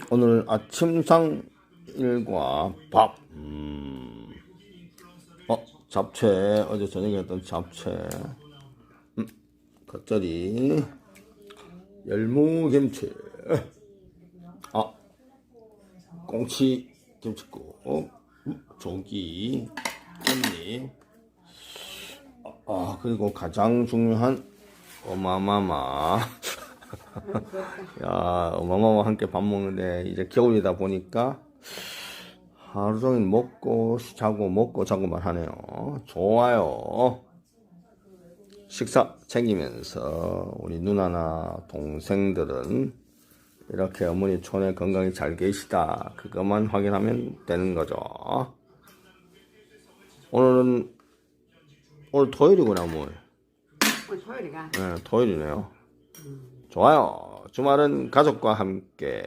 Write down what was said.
오늘 아침상 일과 밥. 잡채. 어제 저녁에 했던 잡채. 겉절이. 열무김치. 꽁치 김치국. 조기. 깻잎. 그리고 가장 중요한 어마마마. 야, 어마마마 함께 밥 먹는데 이제 겨울이다 보니까 하루 종일 먹고 자고만 하네요. 좋아요. 식사 챙기면서 우리 누나나 동생들은 이렇게 어머니 손에 건강히 잘 계시다, 그것만 확인하면 되는 거죠. 오늘 토요일이구나. 오늘 토요일이가. 네, 토요일이네요. 좋아요. 주말은 가족과 함께.